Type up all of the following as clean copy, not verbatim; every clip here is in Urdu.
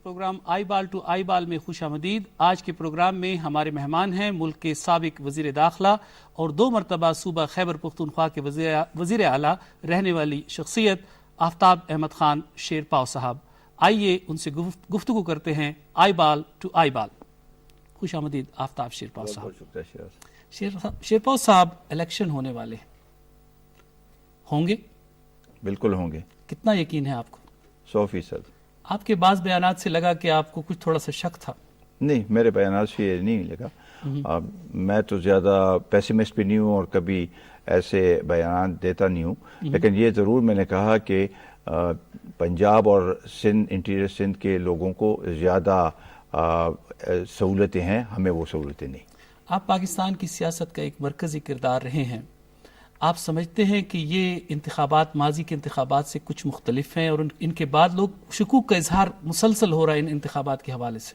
پروگرام آئی بال ٹو آئی بال میں خوش آمدید۔ آج کے پروگرام میں ہمارے مہمان ہیں ملک کے سابق وزیر داخلہ اور 2 مرتبہ صوبہ خیبر پختونخوا کے وزیر اعلیٰ رہنے والی شخصیت آفتاب احمد خان شیرپاؤ صاحب۔ آئیے ان سے گفتگو کرتے ہیں آئی بال ٹو آئی بال۔ خوش آمدید آفتاب شیرپاؤ صاحب۔ شیرپاؤ صاحب، الیکشن ہونے والے ہوں گے؟ بالکل ہوں گے۔ کتنا یقین ہے آپ کو؟ 100%۔ آپ کے بعض بیانات سے لگا کہ آپ کو کچھ تھوڑا سا شک تھا۔ نہیں، میرے بیانات سے یہ نہیں لگا۔ میں تو زیادہ پیسمسٹ بھی نہیں ہوں اور کبھی ایسے بیانات دیتا نہیں ہوں، لیکن یہ ضرور میں نے کہا کہ پنجاب اور سندھ، انٹیریئر سندھ کے لوگوں کو زیادہ سہولتیں ہیں، ہمیں وہ سہولتیں نہیں۔ آپ پاکستان کی سیاست کا ایک مرکزی کردار رہے ہیں، آپ سمجھتے ہیں کہ یہ انتخابات ماضی کے انتخابات سے کچھ مختلف ہیں اور ان کے بعد لوگ شکوک کا اظہار مسلسل ہو رہا ہے ان انتخابات کے حوالے سے؟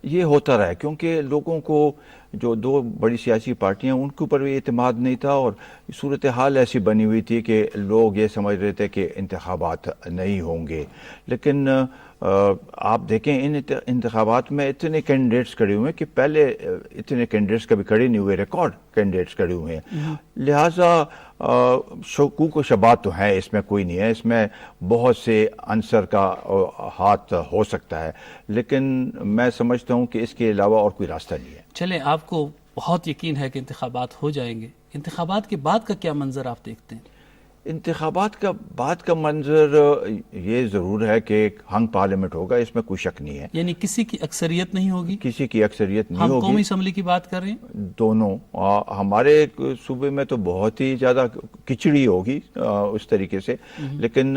یہ ہوتا رہا ہے کیونکہ لوگوں کو جو 2 بڑی سیاسی پارٹیاں ان کے اوپر بھی اعتماد نہیں تھا اور صورتحال ایسی بنی ہوئی تھی کہ لوگ یہ سمجھ رہے تھے کہ انتخابات نہیں ہوں گے۔ لیکن آپ دیکھیں ان انتخابات میں اتنے کینڈیڈیٹس کھڑے ہوئے ہیں کہ پہلے اتنے کینڈیڈیٹس کبھی کھڑے نہیں ہوئے، ریکارڈ کینڈیڈیٹس کھڑے ہوئے ہیں۔ لہٰذا شکوک و شبہات تو ہیں، اس میں کوئی نہیں ہے، اس میں بہت سے عنصر کا ہاتھ ہو سکتا ہے، لیکن میں سمجھتا ہوں کہ اس کے علاوہ اور کوئی راستہ نہیں ہے۔ چلیں، آپ کو بہت یقین ہے کہ انتخابات ہو جائیں گے، انتخابات کے بعد کا کیا منظر آپ دیکھتے ہیں؟ انتخابات کا بعد کا منظر یہ ضرور ہے کہ ایک ہنگ پارلیمنٹ ہوگا، اس میں کوئی شک نہیں ہے۔ یعنی کسی کی اکثریت نہیں ہوگی؟ کسی کی اکثریت نہیں ہم ہوگی۔ قومی اسمبلی کی بات کر رہے ہیں؟ دونوں۔ ہمارے صوبے میں تو بہت ہی زیادہ کھچڑی ہوگی اس طریقے سے، لیکن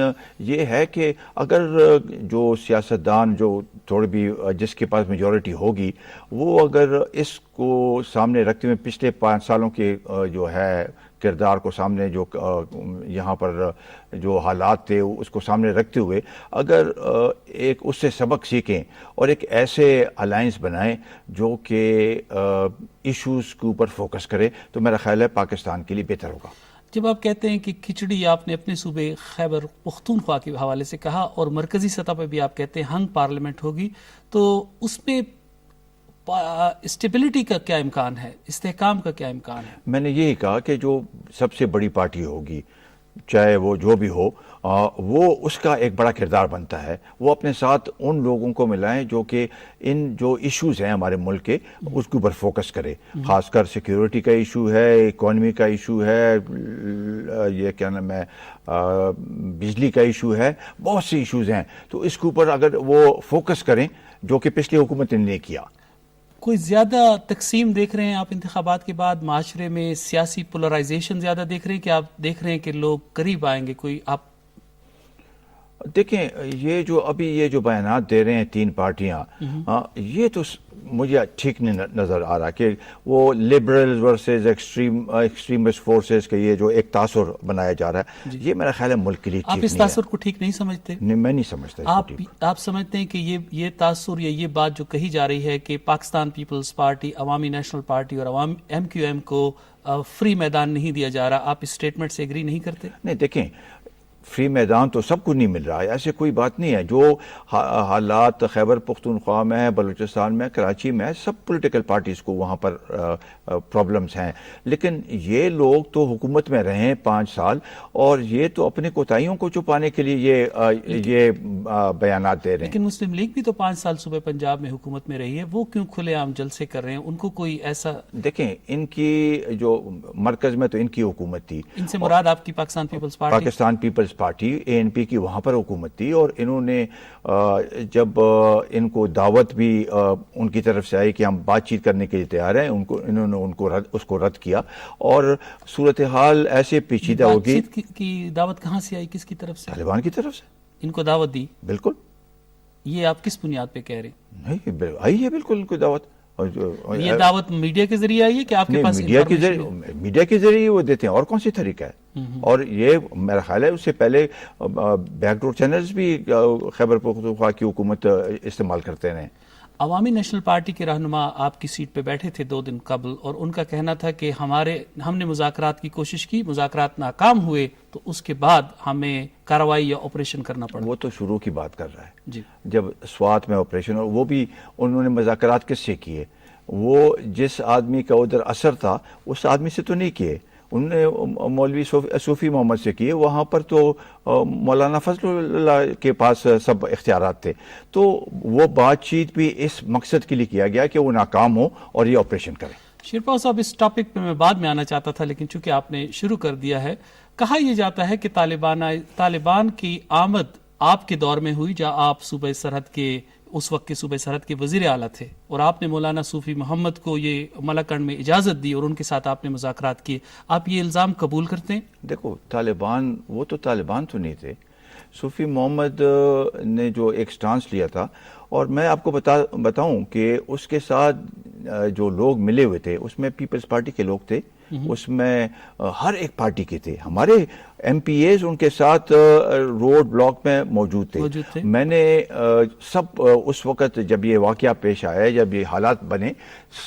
یہ ہے کہ اگر جو سیاستدان جو تھوڑی بھی جس کے پاس میجورٹی ہوگی وہ اگر اس کو سامنے رکھتے ہوئے پچھلے 5 سالوں کے جو ہے کردار کو سامنے، جو یہاں پر جو حالات تھے اس کو سامنے رکھتے ہوئے اگر ایک اس سے سبق سیکھیں اور ایک ایسے الائنس بنائیں جو کہ ایشوز کے اوپر فوکس کرے تو میرا خیال ہے پاکستان کے لیے بہتر ہوگا۔ جب آپ کہتے ہیں کہ کھچڑی، آپ نے اپنے صوبے خیبر پختونخوا کے حوالے سے کہا اور مرکزی سطح پہ بھی آپ کہتے ہیں ہنگ پارلیمنٹ ہوگی، تو اس میں اسٹیبلٹی کا کیا امکان ہے، استحکام کا کیا امکان ہے؟ میں نے یہی کہا کہ جو سب سے بڑی پارٹی ہوگی، چاہے وہ جو بھی ہو، وہ اس کا ایک بڑا کردار بنتا ہے، وہ اپنے ساتھ ان لوگوں کو ملائیں جو کہ ان جو ایشوز ہیں ہمارے ملک کے اس کے اوپر فوکس کرے، خاص کر سیکیورٹی کا ایشو ہے، اکانومی کا ایشو ہے، یہ کیا نام ہے، بجلی کا ایشو ہے، بہت سے ایشوز ہیں، تو اس کے اوپر اگر وہ فوکس کریں جو کہ پچھلی حکومت نے نہیں کیا۔ کوئی زیادہ تقسیم دیکھ رہے ہیں آپ انتخابات کے بعد معاشرے میں، سیاسی پولرائزیشن زیادہ دیکھ رہے ہیں کہ آپ دیکھ رہے ہیں کہ لوگ قریب آئیں گے؟ کوئی آپ دیکھیں، یہ جو ابھی یہ جو بیانات دے رہے ہیں 3 پارٹیاں، یہ تو مجھے ٹھیک نہیں نظر آ رہا کہ وہ لبرلز ورسز ایکسٹریمسٹ فورسز کے یہ جو ایک تاثر بنایا جا رہا ہے، یہ میرا خیال ہے ملک کے لیے ٹھیک نہیں ہے۔ آپ اس تاثر کو ٹھیک نہیں سمجھتے؟ نہیں، میں نہیں سمجھتا۔ آپ سمجھتے ہیں کہ یہ تاثر یا یہ بات جو کہی جا رہی ہے کہ پاکستان پیپلز پارٹی، عوامی نیشنل پارٹی اور عوام MQM کو فری میدان نہیں دیا جا رہا، آپ اس سٹیٹمنٹ سے ایگری نہیں کرتے؟ نہیں، دیکھیں، فری میدان تو سب کو نہیں مل رہا ہے، ایسے کوئی بات نہیں ہے۔ جو حالات خیبر پختونخوا میں ہے، بلوچستان میں، کراچی میں، سب پولیٹیکل پارٹیز کو وہاں پر پرابلمز ہیں، لیکن یہ لوگ تو حکومت میں رہے ہیں 5 سال اور یہ تو اپنے کوتاہیوں کو چھپانے کے لیے یہ بیانات دے رہے ہیں۔ لیکن مسلم لیگ بھی تو 5 سال صوبہ پنجاب میں حکومت میں رہی ہے، وہ کیوں کھلے عام جلسے کر رہے ہیں؟ ان کو کوئی ایسا، دیکھیں، ان کی جو مرکز میں تو ان کی حکومت تھی، ان سے مراد آپ کی پاکستان پیپلز پارٹی؟ پاکستان پیپلز پارٹی ANP کی وہاں پر حکومت تھی، اور انہوں نے جب ان کو دعوت بھی ان کی طرف سے آئی کہ ہم بات چیت کرنے کے لیے تیار ہیں، انہوں نے اس کو رد کیا اور صورتحال ایسے پیچیدہ ہوگی۔ بات چیت کی دعوت کہاں سے آئی، کس کی طرف سے؟ طالبان کی طرف سے ان کو دعوت دی؟ بالکل۔ یہ آپ کس بنیاد پہ کہہ رہے ہیں؟ نہیں، آئی ہے بالکل ان کو دعوت۔ یہ دعوت میڈیا کے ذریعے آئی ہے کہ آپ کے پاس؟ میڈیا کے ذریعے وہ دیتے ہیں، اور کون سی طریقہ ہے؟ اور یہ میرا خیال ہے اس سے پہلے بیک ڈور چینلز بھی خیبر پختونخوا کی حکومت استعمال کرتے رہے۔ عوامی نیشنل پارٹی کے رہنما آپ کی سیٹ پہ بیٹھے تھے 2 دن قبل، اور ان کا کہنا تھا کہ ہم نے مذاکرات کی کوشش کی، مذاکرات ناکام ہوئے تو اس کے بعد ہمیں کارروائی یا آپریشن کرنا پڑا۔ وہ تو شروع کی بات کر رہا ہے جی، جب سوات میں آپریشن، اور وہ بھی انہوں نے مذاکرات کس سے کیے؟ وہ جس آدمی کا ادھر اثر تھا اس آدمی سے تو نہیں کیے، انہوں نے مولوی صوفی محمد سے کیے، وہاں پر تو مولانا فضل اللہ کے پاس سب اختیارات تھے، تو وہ بات چیت بھی اس مقصد کے لیے کیا گیا کہ وہ ناکام ہو اور یہ آپریشن کریں۔ شیرپا صاحب، اس ٹاپک پہ میں بعد میں آنا چاہتا تھا، لیکن چونکہ آپ نے شروع کر دیا ہے، کہا یہ جاتا ہے کہ طالبان کی آمد آپ کے دور میں ہوئی جہاں آپ صوبہ سرحد کے اس وقت کے صوبہ سرحد کے وزیر اعلیٰ تھے، اور آپ نے مولانا صوفی محمد کو یہ ملاکنڈ میں اجازت دی اور ان کے ساتھ آپ نے مذاکرات کیے، آپ یہ الزام قبول کرتے ہیں؟ دیکھو، طالبان وہ تو طالبان تو نہیں تھے، صوفی محمد نے جو ایک سٹانس لیا تھا، اور میں آپ کو بتاؤں کہ اس کے ساتھ جو لوگ ملے ہوئے تھے اس میں پیپلز پارٹی کے لوگ تھے، اس میں ہر ایک پارٹی کے تھے، ہمارے ایم پی ایز ان کے ساتھ روڈ بلاک میں موجود تھے۔ میں نے سب اس وقت جب یہ واقعہ پیش آیا، جب یہ حالات بنے،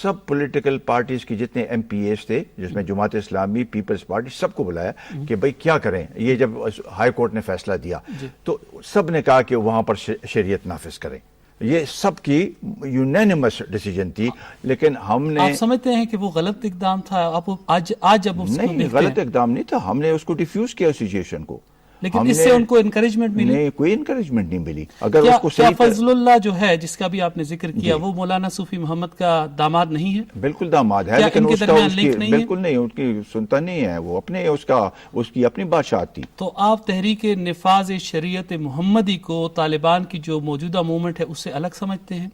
سب پولیٹیکل پارٹیز کی جتنے ایم پی ایز تھے، جس میں جماعت اسلامی، پیپلز پارٹی، سب کو بلایا کہ بھئی کیا کریں۔ یہ جب ہائی کورٹ نے فیصلہ دیا تو سب نے کہا کہ وہاں پر شریعت نافذ کریں، یہ سب کی یونینیمس ڈیسیجن تھی، لیکن ہم نے، آپ سمجھتے ہیں کہ وہ غلط اقدام تھا؟ آپ آج جب اس کو نہیں، غلط اقدام نہیں تھا، ہم نے اس کو ڈیفیوز کیا سچویشن کو، لیکن اس سے ان کو انکریجمنٹ ملی؟ نہیں، کوئی انکریجمنٹ نہیں ملی۔ اگر اس کو کیا فضل اللہ جو ہے جس کا بھی آپ نے ذکر کیا وہ مولانا صوفی محمد کا داماد نہیں ہے؟ بالکل داماد ہے، لیکن اس کا بالکل نہیں، ان کی سنتا نہیں ہے، وہ اپنے اس کی اپنی بادشاہت تھی۔ تو آپ تحریک نفاذ شریعت محمدی کو طالبان کی جو موجودہ موومنٹ ہے اس سے الگ سمجھتے ہیں؟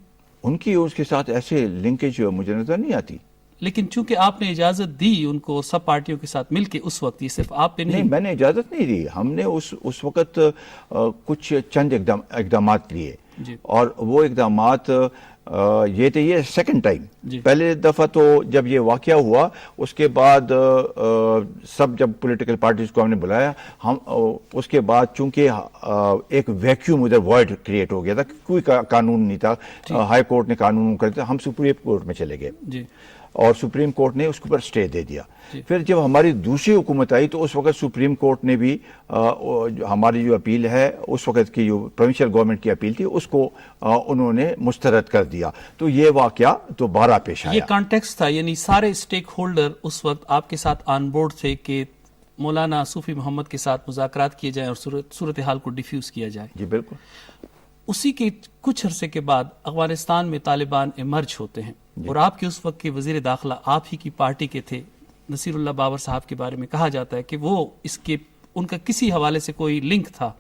ان کی اس کے ساتھ ایسے لنکیج مجھے نظر نہیں آتی، لیکن چونکہ آپ نے اجازت دی ان کو سب پارٹیوں کے ساتھ مل کے، اس وقت یہ صرف آپ پہ نہیں، میں نے اجازت نہیں دی، ہم نے اس وقت کچھ چند اقدامات لیے، اور وہ اقدامات یہ تھے، یہ سیکنڈ ٹائم، پہلے دفعہ تو جب یہ واقعہ ہوا اس کے بعد سب جب پولیٹیکل پارٹیز کو ہم نے بلایا، ہم اس کے بعد چونکہ ایک ویکیوم ادھر وائڈ کریٹ ہو گیا تھا، کوئی قانون نہیں تھا، ہائی کورٹ نے قانون کر دیا، ہم سپریم کورٹ میں چلے گئے اور سپریم کورٹ نے اس کے اوپر اسٹے دے دیا۔ پھر جب ہماری دوسری حکومت آئی تو اس وقت سپریم کورٹ نے بھی ہماری جو اپیل ہے، اس وقت کی جو پروونشل گورنمنٹ کی اپیل تھی، اس کو انہوں نے مسترد کر دیا، تو یہ واقعہ دوبارہ پیش آیا۔ یہ کانٹیکسٹ تھا، یعنی سارے اسٹیک ہولڈر اس وقت آپ کے ساتھ آن بورڈ تھے کہ مولانا صوفی محمد کے ساتھ مذاکرات کیے جائیں اور صورتحال کو ڈیفیوز کیا جائے۔ جی بالکل۔ اسی کے کچھ عرصے کے بعد افغانستان میں طالبان ایمرج ہوتے ہیں، اور آپ کے اس وقت کے وزیر داخلہ آپ ہی کی پارٹی کے تھے، نصیر اللہ بابر صاحب کے بارے میں کہا جاتا ہے کہ وہ ان کا کسی حوالے سے کوئی لنک تھا۔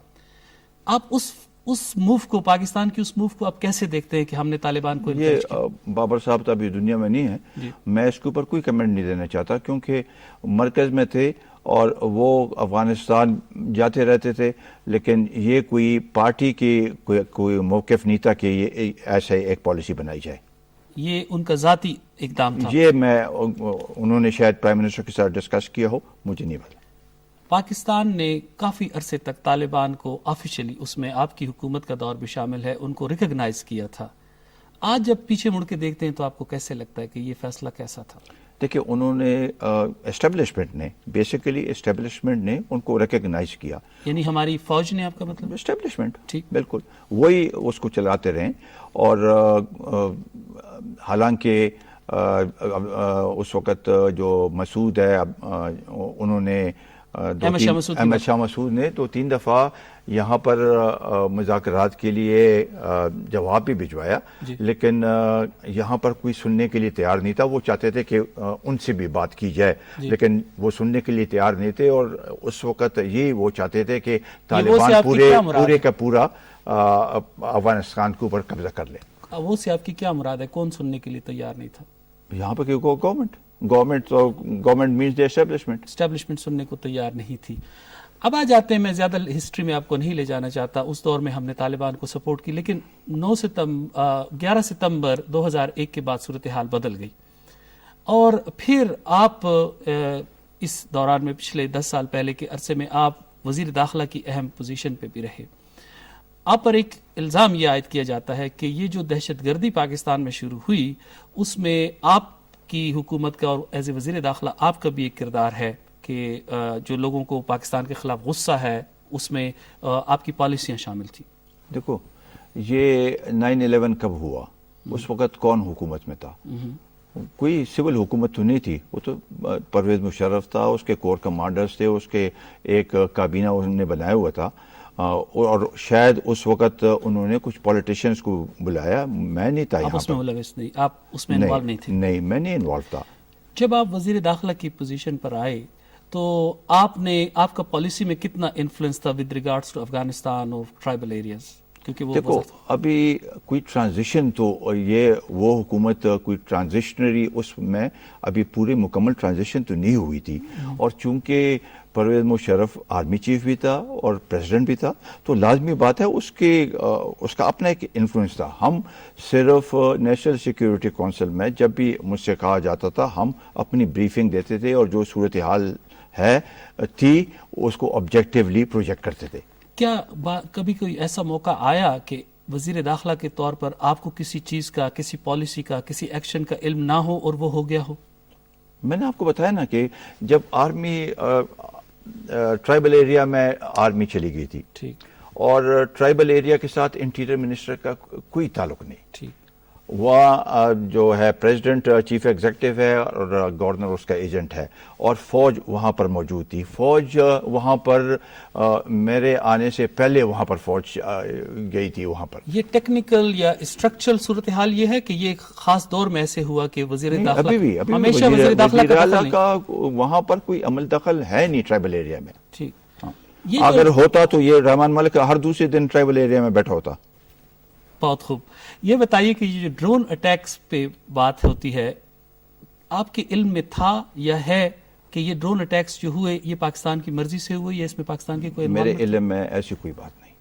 آپ اس موو کو، پاکستان کی اس موو کو آپ کیسے دیکھتے ہیں کہ ہم نے طالبان کو یہ بابر صاحب تو ابھی دنیا میں نہیں ہے، میں اس کے اوپر کوئی کمنٹ نہیں دینا چاہتا، کیونکہ مرکز میں تھے اور وہ افغانستان جاتے رہتے تھے، لیکن یہ کوئی پارٹی کی کوئی موقف نہیں تھا کہ یہ ایسے ایک پالیسی بنائی جائے۔ یہ ان کا ذاتی اقدام تھا؟ یہ انہوں نے شاید پرائم منسٹر کے ساتھ ڈسکس کیا ہو، مجھے نہیں پتا۔ پاکستان نے کافی عرصے تک طالبان کو آفیشلی، اس میں آپ کی حکومت کا دور بھی شامل ہے، ان کو ریکگنائز کیا تھا۔ آج جب پیچھے مڑ کے دیکھتے ہیں تو آپ کو کیسے لگتا ہے کہ یہ فیصلہ کیسا تھا؟ دیکھیں، انہوں نے اسٹیبلشمنٹ نے، بیسیکلی اسٹیبلشمنٹ نے ان کو ریکگنائز کیا، یعنی ہماری فوج نے، آپ کا مطلب؟ اسٹیبلشمنٹ، ٹھیک، بالکل وہی اس کو چلاتے رہیں، اور حالانکہ اس وقت جو مسعود ہے، انہوں نے احمد شاہ مسعود نے 2-3 دفعہ یہاں پر مذاکرات کے لیے جواب بھی بھجوایا، لیکن یہاں پر کوئی سننے کے لیے تیار نہیں تھا۔ وہ چاہتے تھے کہ ان سے بھی بات کی جائے، لیکن وہ سننے کے لیے تیار نہیں تھے، اور اس وقت یہ وہ چاہتے تھے کہ طالبان پورے کا پورا افغانستان کے اوپر قبضہ کر لے۔ وہ سے آپ کی کیا مراد ہے؟ کون سننے کے لیے تیار نہیں تھا یہاں پر؟ گورنمنٹ مینز دی اسٹیبلشمنٹ سننے کو تیار نہیں تھی۔ اب آ جاتے ہیں، میں زیادہ ہسٹری میں آپ کو نہیں لے جانا چاہتا، اس دور میں ہم نے طالبان کو سپورٹ کی، لیکن 11 ستمبر 2001 کے بعد صورتحال بدل گئی، اور پھر آپ اس دوران میں پچھلے 10 سال پہلے کے عرصے میں آپ وزیر داخلہ کی اہم پوزیشن پہ بھی رہے۔ آپ پر ایک الزام یہ عائد کیا جاتا ہے کہ یہ جو دہشت گردی پاکستان میں شروع ہوئی اس میں آپ کی حکومت کا اور ایز اے وزیر داخلہ آپ کا بھی ایک کردار ہے کہ جو لوگوں کو پاکستان کے خلاف غصہ ہے اس میں آپ کی پالیسیاں شامل تھیں. دیکھو یہ 9/11 کب ہوا, اس وقت کون حکومت میں تھا؟ کوئی سول حکومت تو نہیں تھی, وہ تو پرویز مشرف تھا, اس کے کور کمانڈرز تھے, اس کے ایک کابینہ انہوں نے بنایا ہوا تھا, اور شاید اس وقت انہوں نے کچھ پولیٹیشینز کو بلایا, میں نہیں تھا یہاں پر. آپ اس میں انوالو نہیں تھے؟ نہیں, میں نہیں انوالو تھا. جب آپ وزیر داخلہ کی پوزیشن پر آئے تو آپ کا پالیسی میں کتنا انفلوئنس تھا ود ریگارڈز ٹو افغانستان اور ٹرائبل ایریاز؟ کیونکہ وہ دیکھو ابھی کوئی ٹرانزیشن تو وہ حکومت کوئی ٹرانزیشنری اس میں ابھی پوری مکمل ٹرانزیشن تو نہیں ہوئی تھی, اور چونکہ پرویز مشرف آرمی چیف بھی تھا اور پریزیڈنٹ بھی تھا تو لازمی بات ہے اس کا اپنا ایک انفلوئنس تھا. ہم صرف نیشنل سیکیورٹی کونسل میں جب بھی مجھ سے کہا جاتا تھا ہم اپنی بریفنگ دیتے تھے اور جو صورتحال تھی اس کو آبجیکٹیولی پروجیکٹ کرتے تھے. کیا کبھی کوئی ایسا موقع آیا کہ وزیر داخلہ کے طور پر آپ کو کسی چیز کا, کسی پالیسی کا, کسی ایکشن کا علم نہ ہو اور وہ ہو گیا ہو؟ میں نے آپ کو بتایا نا کہ جب آرمی ٹرائبل ایریا میں آرمی چلی گئی تھی, ٹھیک, اور ٹرائبل ایریا کے ساتھ انٹیریئر منسٹر کا کوئی تعلق نہیں, ٹھیک, وہ جو ہے پریزیڈنٹ چیف ایگزیکٹو ہے اور گورنر اس کا ایجنٹ ہے, اور فوج وہاں پر موجود تھی. فوج وہاں پر میرے آنے سے پہلے وہاں پر فوج گئی تھی وہاں پر. یہ ٹیکنیکل یا اسٹرکچرل صورتحال یہ ہے کہ یہ خاص دور میں ایسے ہوا کہ وزیر داخلہ ابھی ہمیشہ وزیر داخلہ کا وہاں پر کوئی عمل دخل ہے نہیں ٹرائبل ایریا میں. ٹھیک, اگر ہوتا تو یہ رحمان ملک ہر دوسرے دن ٹرائبل ایریا میں بیٹھا ہوتا. بہت خوب. یہ بتائیے کہ یہ جو ڈرون اٹیکس پہ بات ہوتی ہے, آپ کے علم میں تھا یا ہے کہ یہ ڈرون اٹیکس جو ہوئے یہ پاکستان کی مرضی سے ہوئے یا اس میں پاکستان کی کوئی؟ میرے علم میں ایسی کوئی بات نہیں.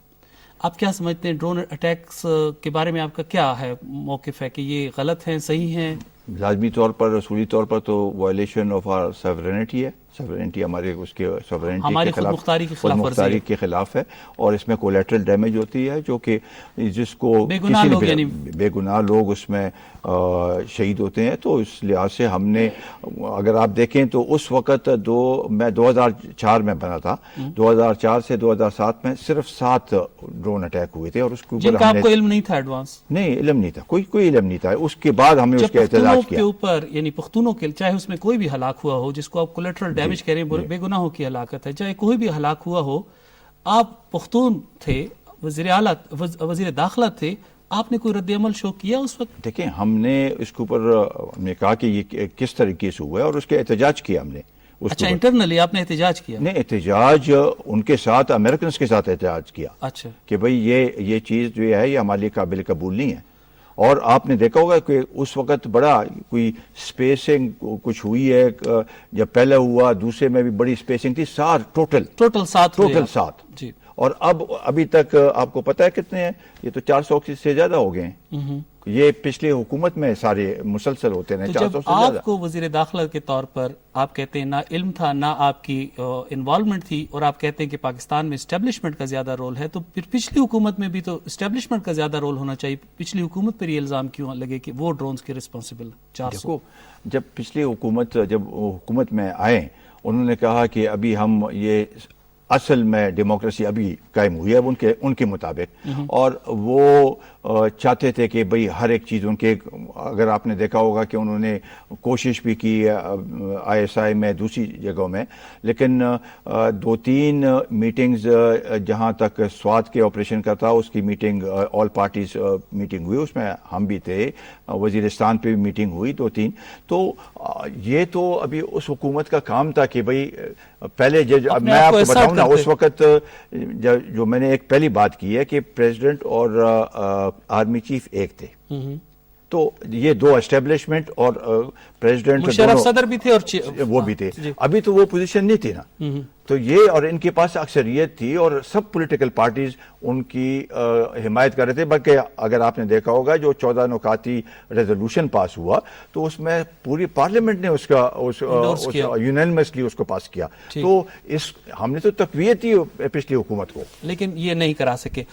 آپ کیا سمجھتے ہیں ڈرون اٹیکس کے بارے میں آپ کا کیا ہے موقف ہے کہ یہ غلط ہیں, صحیح ہیں؟ لازمی طور پر, رسولی طور پر تو وائلیشن آف آر سوورینٹی ہے. سوورینٹی ہمارے اس کے سوورینٹی کے خلاف, خود مختاری کے خلاف ہے, اور اس میں کولیٹرل ڈیمیج ہوتی ہے جو کہ جس کو بے گناہ لوگ اس میں شہید ہوتے ہیں. تو اس لحاظ سے ہم نے, اگر آپ دیکھیں تو اس وقت میں 2004 میں بنا تھا, 2004 سے 2007 میں صرف 7 ڈرون اٹیک ہوئے تھے, اور اس کے جن کا آپ کو علم نہیں تھا ایڈوانس؟ نہیں, علم نہیں تھا, کوئی علم نہیں تھا. اس کے بعد ہم نے اس کا احتجاج کیا. کے اوپر یعنی پختونوں کے, چاہے اس میں کوئی بھی ہلاک ہوا ہو جس کو آپ کولیٹرل ڈیمیج کہہ رہے ہیں, بے گناہوں کی ہلاکت ہے, چاہے کوئی بھی ہلاک ہوا ہو, آپ پختون تھے, وزیر داخلہ تھے, آپ نے کوئی رد عمل شو کیا اس وقت؟ دیکھیں ہم نے اس کے اوپر ہم نے کہا کہ یہ کس طریقے سے ہوا ہے اور اس کے احتجاج کیا ہم نے. اچھا, انٹرنلی آپ نے احتجاج کیا؟ نہیں, احتجاج ان کے ساتھ, امریکنز کے ساتھ احتجاج کیا. اچھا, کہ بھئی یہ چیز جو ہے یہ ہمارے لیے قابل قبول نہیں ہے. اور آپ نے دیکھا ہوگا کہ اس وقت بڑا کوئی سپیسنگ کچھ ہوئی ہے, جب پہلے ہوا دوسرے میں بھی بڑی سپیسنگ تھی, 7 ٹوٹل 7. جی, اور ابھی تک آپ کو پتا ہے کتنے ہیں؟ یہ تو 400 سے زیادہ ہو گئے ہیں. یہ پچھلی حکومت میں سارے مسلسل ہوتے ہیں. 400 سے زیادہ. آپ کو وزیر داخلہ کے طور پر آپ کہتے ہیں نہ علم تھا نہ آپ کی انوالومنٹ تھی, اور آپ کہتے ہیں کہ پاکستان میں اسٹیبلشمنٹ کا زیادہ رول ہے, تو پھر پچھلی حکومت میں بھی تو اسٹیبلشمنٹ کا زیادہ رول ہونا چاہیے. پچھلی حکومت پر یہ الزام کیوں لگے کہ وہ ڈرونز کے ریسپانسبل 400؟ جب پچھلی حکومت میں آئے, انہوں نے کہا کہ ابھی ہم یہ اصل میں ڈیموکریسی ابھی قائم ہوئی ہے ان کے مطابق, اور وہ چاہتے تھے کہ بھئی ہر ایک چیز ان کے, اگر آپ نے دیکھا ہوگا کہ انہوں نے کوشش بھی کی ISI میں, دوسری جگہوں میں, لیکن 2-3 میٹنگز جہاں تک سوات کے آپریشن کا تھا اس کی میٹنگ, آل پارٹیز میٹنگ ہوئی, اس میں ہم بھی تھے, وزیرستان پہ بھی میٹنگ ہوئی 2-3. تو یہ تو ابھی اس حکومت کا کام تھا کہ بھئی پہلے میں آپ کو بتاؤں نا, اس وقت جو میں نے ایک پہلی بات کی ہے کہ پریزیڈنٹ اور آرمی چیف ایک تھے, تو یہ 2 اسٹیبلشمنٹ اور پریزیڈنٹ مشرف صدر بھی تھے اور وہ بھی تھے. ابھی تو وہ پوزیشن نہیں تھی نا, تو یہ اور ان کے پاس اکثریت تھی اور سب پولیٹیکل پارٹیز ان کی حمایت کر رہے تھے. بلکہ اگر آپ نے دیکھا ہوگا جو 14 نکاتی ریزولوشن پاس ہوا تو اس میں پوری پارلیمنٹ نے اس کا یونینیمسلی اس کو پاس کیا. تو ہم نے تو تقویت دی پچھلی حکومت کو, لیکن یہ نہیں کرا سکے.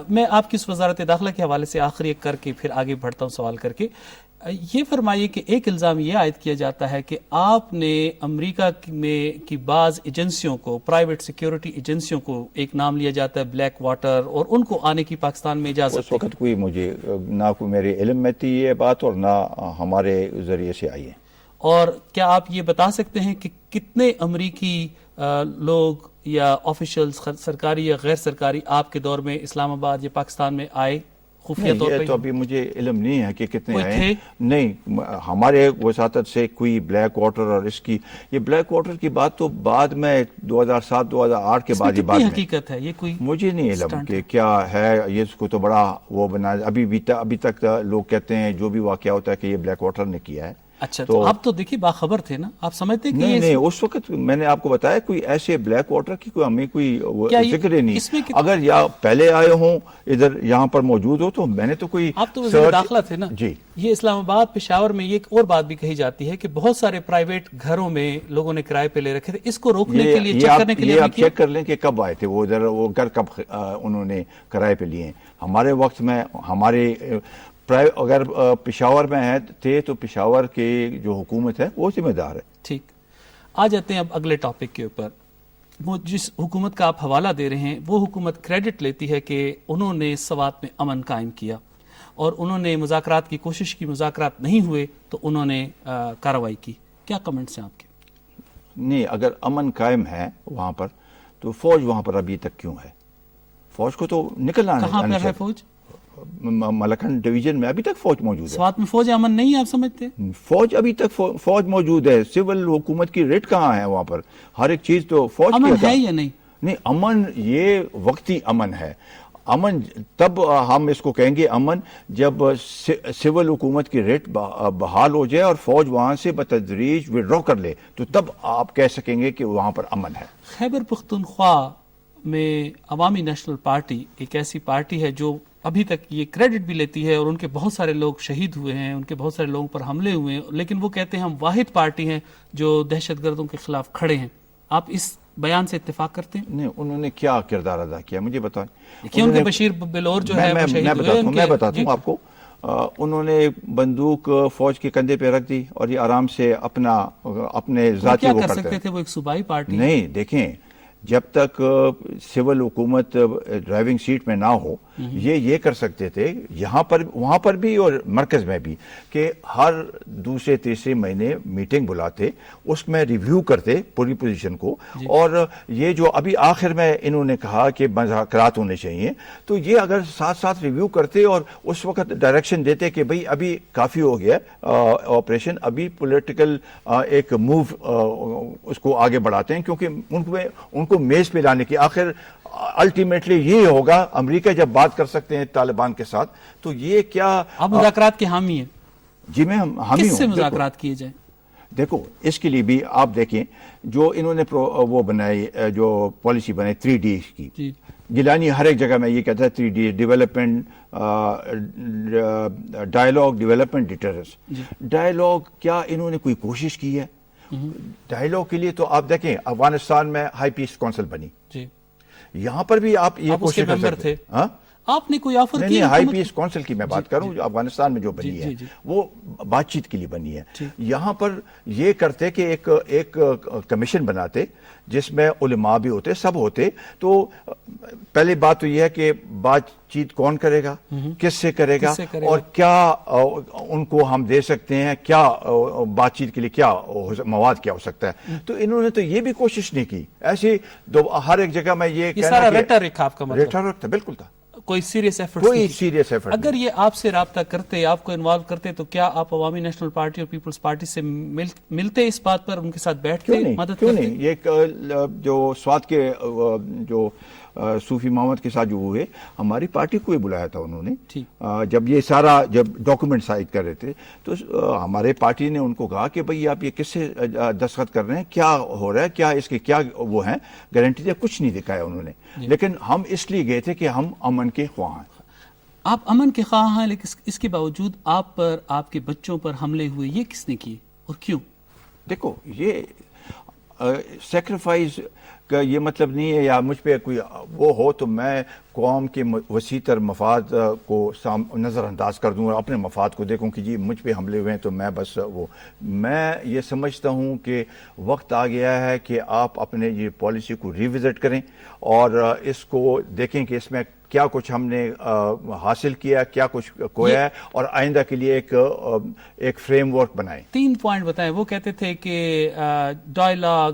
میں آپ کی اس وزارت داخلہ کے حوالے سے آخری ایک کر کے پھر آگے بڑھتا ہوں سوال کر کے. یہ فرمائیے کہ ایک الزام یہ عائد کیا جاتا ہے کہ آپ نے امریکہ میں کی بعض ایجنسیوں کو, پرائیویٹ سیکیورٹی ایجنسیوں کو, ایک نام لیا جاتا ہے بلیک واٹر, اور ان کو آنے کی پاکستان میں اجازت. اس وقت کوئی مجھے نہ کوئی میرے علم میں تھی یہ بات اور نہ ہمارے ذریعے سے آئی ہے. اور کیا آپ یہ بتا سکتے ہیں کہ کتنے امریکی لوگ یا آفیشلز سرکاری یا غیر سرکاری آپ کے دور میں اسلام آباد یا پاکستان میں آئے خفیہ طور پہ؟ تو ابھی مجھے علم نہیں ہے کہ کتنے آئے. نہیں, ہمارے وساطت سے کوئی بلیک واٹر اور اس کی یہ بلیک واٹر کی بات تو بعد میں 2007-2008 کے بعد یہ بات حقیقت ہے, یہ کوئی مجھے نہیں علم کہ کیا ہے. یہ اس کو تو بڑا وہ بنا, ابھی تک لوگ کہتے ہیں جو بھی واقعہ ہوتا ہے کہ یہ بلیک واٹر نے کیا ہے. اچھا, تو آپ تو دیکھیے باخبر تھے نا, آپ سمجھتے کہ نہیں اس وقت میں نے آپ کو بتایا کوئی ایسے بلیک واٹر کی کوئی ہمیں کوئی ذکر ہی نہیں. اگر یا پہلے آئے ہوں ادھر یہاں پر موجود ہو تو میں نے تو کوئی. آپ تو وزیر داخلہ تھے نا جی. یہ اسلام آباد پشاور میں یہ ایک اور بات بھی کہی جاتی ہے کہ بہت سارے پرائیویٹ گھروں میں لوگوں نے کرائے پہ لے رکھے تھے, اس کو روکنے کے لیے, چیک کرنے کے لیے. آپ چیک کر لیں کہ کب آئے تھے وہ ادھر, وہ گھر کب انہوں نے کرائے پہ لیے. ہمارے وقت میں ہمارے اگر پشاور میں تھے تو پشاور کی جو حکومت ہے وہ ذمہ دار ہے. ٹھیک, آ جاتے ہیں اب اگلے ٹاپک کے اوپر. جس حکومت کا آپ حوالہ دے رہے ہیں وہ حکومت کریڈٹ لیتی ہے کہ انہوں نے سوات میں امن قائم کیا اور انہوں نے مذاکرات کی کوشش کی, مذاکرات نہیں ہوئے تو انہوں نے کارروائی کی. کیا کمنٹس ہیں آپ کے؟ نہیں, اگر امن قائم ہے وہاں پر تو فوج وہاں پر ابھی تک کیوں ہے؟ فوج کو تو نکلنا کہاں پر ہے فوج؟ ملکن ڈویژن میں ابھی تک فوج موجود ہے. سوات میں فوج امن نہیں ہے آپ سمجھتے؟ فوج ابھی تک فوج موجود ہے. سول حکومت کی ریٹ کہاں ہے وہاں پر؟ ہر ایک چیز تو فوج کی امن ہے یا نہیں؟ نہیں, امن یہ وقتی امن ہے. امن تب ہم اس کو کہیں گے امن جب سول حکومت کی ریٹ بحال ہو جائے اور فوج وہاں سے بتدریج وڈرا کر لے, تو تب آپ کہہ سکیں گے کہ وہاں پر امن ہے. خیبر پختونخوا میں عوامی نیشنل پارٹی ایک ایسی پارٹی ہے جو ابھی تک یہ کریڈٹ بھی لیتی ہے, اور ان کے بہت سارے لوگ شہید ہوئے ہیں, ان کے بہت سارے لوگوں پر حملے ہوئے ہیں, لیکن وہ کہتے ہیں ہم واحد پارٹی ہیں جو دہشت گردوں کے خلاف کھڑے ہیں. آپ اس بیان سے اتفاق کرتے ہیں؟ نہیں, انہوں نے کیا کردار ادا کیا مجھے بتائیں. کہ ان کے بشیر بلور جو ہے میں بتاتا ہوں آپ کو. انہوں نے بندوق فوج کے کندھے پہ رکھ دی اور یہ آرام سے اپنے ذاتی کیا کر سکتے تھے؟ وہ ایک صوبائی پارٹی. نہیں, دیکھیں, جب تک سول حکومت ڈرائیونگ سیٹ میں نہ ہو یہ کر سکتے تھے یہاں پر, وہاں پر بھی اور مرکز میں بھی, کہ ہر دوسرے تیسرے مہینے میٹنگ بلاتے, اس میں ریویو کرتے پوری پوزیشن کو. اور یہ جو ابھی آخر میں انہوں نے کہا کہ مذاکرات ہونے چاہیے, تو یہ اگر ساتھ ساتھ ریویو کرتے اور اس وقت ڈائریکشن دیتے کہ بھئی ابھی کافی ہو گیا آپریشن, ابھی پولیٹیکل ایک موو اس کو آگے بڑھاتے ہیں, کیونکہ ان کو میز پہ لانے کی آخر الٹیمیٹلی یہ ہوگا. امریکہ جب بات کر سکتے ہیں طالبان کے ساتھ تو یہ کیا آپ مذاکرات کے حامی ہیں؟ جی میں حامی ہوں. کس سے مذاکرات کیے جائیں؟ دیکھو, اس کے لیے بھی آپ دیکھیں جو انہوں نے وہ بنائی, جو پالیسی بنائی 3D کی. گیلانی ہر ایک جگہ میں یہ کہتا ہے 3D, development, dialogue, development, deterrence. Dialogue کیا انہوں نے کوئی کوشش کی ہے؟ ڈائیلاگ کے لیے تو آپ دیکھیں افغانستان میں ہائی پیس کونسل بنی, یہاں پر بھی آپ یہ کوشش کر سکتے ہیں. آپ نے کوئی آفر نہیں, ہائی پیس کونسل کی میں بات کر رہا ہوں, جو افغانستان میں جو بنی ہے وہ بات چیت کے لیے بنی ہے. یہاں پر یہ کرتے کہ ایک کمیشن بناتے جس میں علماء بھی ہوتے, سب ہوتے. تو پہلی بات تو یہ ہے کہ بات چیت کون کرے گا, کس سے کرے گا, اور کیا ان کو ہم دے سکتے ہیں, کیا بات چیت کے لیے کیا مواد کیا ہو سکتا ہے. تو انہوں نے تو یہ بھی کوشش نہیں کی. ایسی ہر ایک جگہ میں یہ سارا ریٹرک آپ کا مطلب ریٹرک تھا, بالکل تھا. کوئی سیریس ایفرٹ کوئی سیریس ایفرٹ اگر یہ آپ سے رابطہ کرتے، آپ کو انوالو کرتے، تو کیا آپ عوامی نیشنل پارٹی اور پیپلز پارٹی سے ملتے اس بات پر، ان کے ساتھ بیٹھتے، مدد کیوں کرتے؟ نہیں؟ یہ جو سوات کے جو صوفی محمد کے ساتھ جو ہوئے، ہماری پارٹی کو ہی بلایا تھا انہوں نے، جب یہ سارا جب ڈاکومنٹ سائن کر رہے تھے تو ہمارے پارٹی نے ان کو کہا کہ بھئی آپ یہ کس سے دستخط کر رہے ہیں، کیا ہو رہا ہے، کیا اس کے کیا وہ ہیں گارنٹی دے، کچھ نہیں دکھایا انہوں نے، لیکن ہم اس لیے گئے تھے کہ ہم امن کے خواہاں ہیں۔ آپ امن کے خواہاں ہیں، لیکن اس کے باوجود آپ پر، آپ کے بچوں پر حملے ہوئے، یہ کس نے کیے اور کیوں؟ دیکھو، یہ سیکریفائز کا یہ مطلب نہیں ہے یا مجھ پہ کوئی وہ ہو تو میں قوم کے وسیع تر مفاد کو نظر انداز کر دوں اور اپنے مفاد کو دیکھوں کہ جی مجھ پہ حملے ہوئے ہیں تو میں بس میں یہ سمجھتا ہوں کہ وقت آ گیا ہے کہ آپ اپنے یہ پالیسی کو ریوزٹ کریں اور اس کو دیکھیں کہ اس میں کیا کچھ ہم نے حاصل کیا، کیا کچھ کھویا ہے، اور آئندہ کے لیے ایک فریم ورک بنائیں۔ 3 پوائنٹ بتائیں۔ وہ کہتے تھے کہ ڈائلاگ،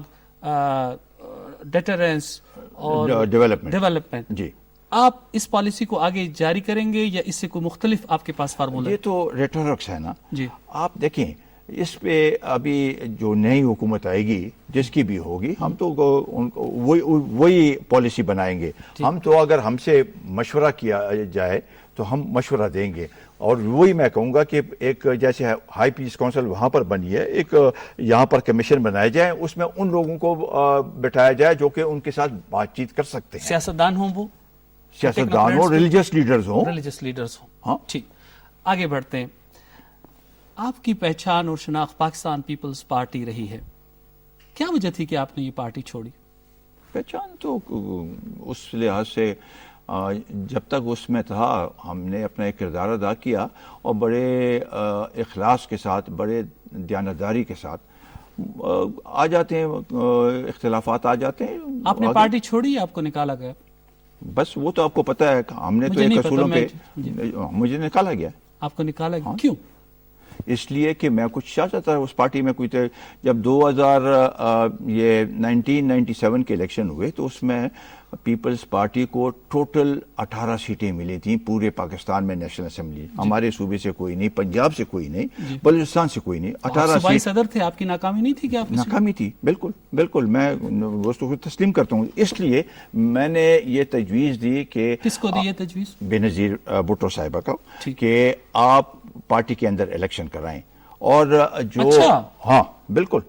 ڈیٹرنس اور ڈیولپمنٹ، جی آپ اس پالیسی کو آگے جاری کریں گے یا اس سے کوئی مختلف آپ کے پاس فارمولہ؟ یہ تو ریٹورکس ہے نا جی۔ آپ دیکھیں اس پہ ابھی جو نئی حکومت آئے گی جس کی بھی ہوگی، ہم تو وہی پالیسی بنائیں گے۔ ہم تو اگر ہم سے مشورہ کیا جائے تو ہم مشورہ دیں گے، اور وہی میں کہوں گا کہ ایک جیسے ہائی پیس کونسل وہاں پر بنی ہے، ایک یہاں پر کمیشن بنائے جائیں، اس میں ان لوگوں کو بٹھایا جائے جو کہ ان کے ساتھ بات چیت کر سکتے ہیں، سیاستدان ہوں، وہ سیاستدان ہوں، ریلیجس لیڈرز ہوں۔ ہاں ٹھیک، آگے بڑھتے ہیں۔ آپ کی پہچان اور شناخت پاکستان پیپلز پارٹی رہی ہے، کیا وجہ تھی کہ آپ نے یہ پارٹی چھوڑی؟ پہچان تو اس لحاظ سے جب تک اس میں تھا ہم نے اپنا ایک کردار ادا کیا اور بڑے اخلاص کے ساتھ، بڑے دیانتداری کے ساتھ آ جاتے ہیں، اختلافات آ جاتے ہیں۔ آپ نے پارٹی چھوڑی، آپ کو نکالا گیا؟ بس وہ تو آپ کو پتہ ہے، ہم نے تو ایک اصولوں پہ مجھے نکالا گیا۔ آپ کو نکالا گیا کیوں؟ اس لیے کہ میں کچھ چاہتا تھا اس پارٹی میں کوئی، جب 1997 کے الیکشن ہوئے تو اس میں پیپلز پارٹی کو ٹوٹل 18 سیٹیں ملی تھیں پورے پاکستان میں، نیشنل اسمبلی۔ ہمارے صوبے سے کوئی نہیں، پنجاب سے کوئی نہیں، بلوچستان سے کوئی نہیں، 18 صوبائی صدر تھے، آپ کی ناکامی نہیں تھی؟ کہ آپ ناکامی تھی، بالکل بالکل، میں اس کو تسلیم کرتا ہوں۔ اس لیے میں نے یہ تجویز دی کہ کس کو دی یہ تجویز؟ بے نظیر بھٹو صاحبہ کو، کہ آپ پارٹی کے اندر الیکشن کرائیں، اور جو ہاں بالکل،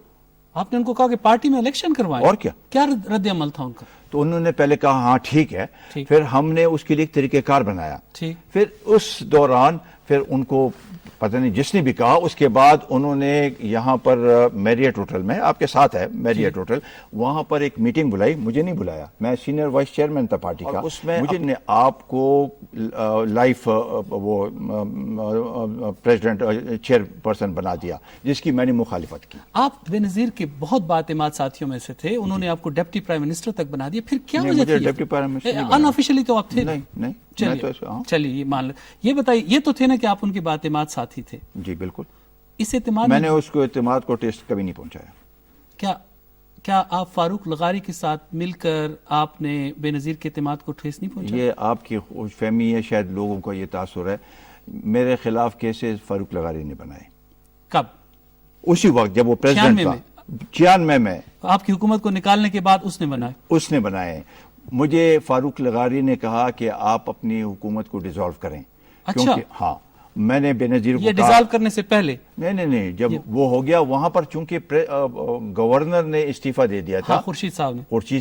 آپ نے ان کو کہا کہ پارٹی میں الیکشن کروائیں؟ اور کیا رد عمل تھا ان کا؟ تو انہوں نے پہلے کہا ہاں ٹھیک ہے، پھر ہم نے اس کے لیے ایک طریقہ کار بنایا، پھر اس دوران پھر ان کو پتہ نہیں جس نے بھی کہا، اس کے بعد انہوں نے یہاں پر میریٹ ہوٹل میں، آپ کے ساتھ ہے میریٹ ہوٹل، وہاں پر ایک میٹنگ بلائی، مجھے نہیں بلایا، میں سینئر وائس چیئرمین تھا پارٹی کا، اس میں مجھے آپ کو لائف وہ پریزیڈنٹ چیئر پرسن بنا دیا، جس کی میں نے مخالفت کی۔ آپ بے نظیر کے بہت بااعتماد ساتھیوں میں سے تھے، انہوں نے آپ کو ڈپٹی پرائم منسٹر تک بنا دیا، پھر کیا وجہ تھی؟ ڈپٹی پرائم منسٹر ان آفیشلی تو آپ تھے نہیں، چلیے یہ مان لیں۔ یہ بتائیے، یہ تو تھے نا کہ آپ ان کے بااعتماد ساتھی تھے؟ جی بالکل۔ اس اعتماد میں نے اس کو اعتماد کو ٹیسٹ کبھی نہیں پہنچایا۔ کیا آپ فاروق لغاری کے ساتھ مل کر آپ نے بے نظیر کے اعتماد کو ٹھیس نہیں پہنچایا؟ یہ آپ کی خوش فہمی ہے، شاید لوگوں کو یہ تاثر ہے۔ میرے خلاف کیسز فاروق لغاری نے بنائے۔ کب؟ اسی وقت جب وہ پریزیڈنٹ تھا، 96 میں۔ آپ کی حکومت کو نکالنے کے بعد اس نے بنائے؟ اس نے بنائے۔ مجھے فاروق لغاری نے کہا کہ آپ اپنی حکومت کو ڈیزالو کریں۔ اچھا، ہاں، میں نے بے نظیر کو یہ ڈیزالو کرنے سے پہلے؟ نہیں، جب وہ ہو گیا وہاں پر، چونکہ گورنر نے استعفیٰ دے دیا تھا، خورشید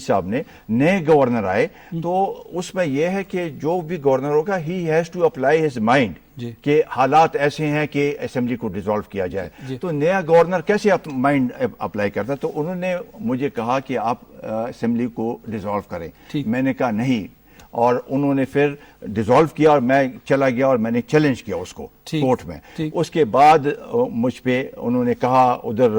صاحب نے، نئے گورنر آئے، تو اس میں یہ ہے کہ جو بھی گورنر ہوگا he has to apply his mind کہ حالات ایسے ہیں کہ اسمبلی کو ڈیزالو کیا جائے۔ تو نیا گورنر کیسے مائنڈ اپلائی کرتا؟ تو انہوں نے مجھے کہا کہ آپ اسمبلی کو ڈیزالو کریں۔ میں نے کہا نہیں، اور انہوں نے پھر ڈیزالو کیا اور میں چلا گیا اور میں نے چیلنج کیا اس کو کورٹ میں۔ اس کے بعد مجھ پہ انہوں نے کہا، ادھر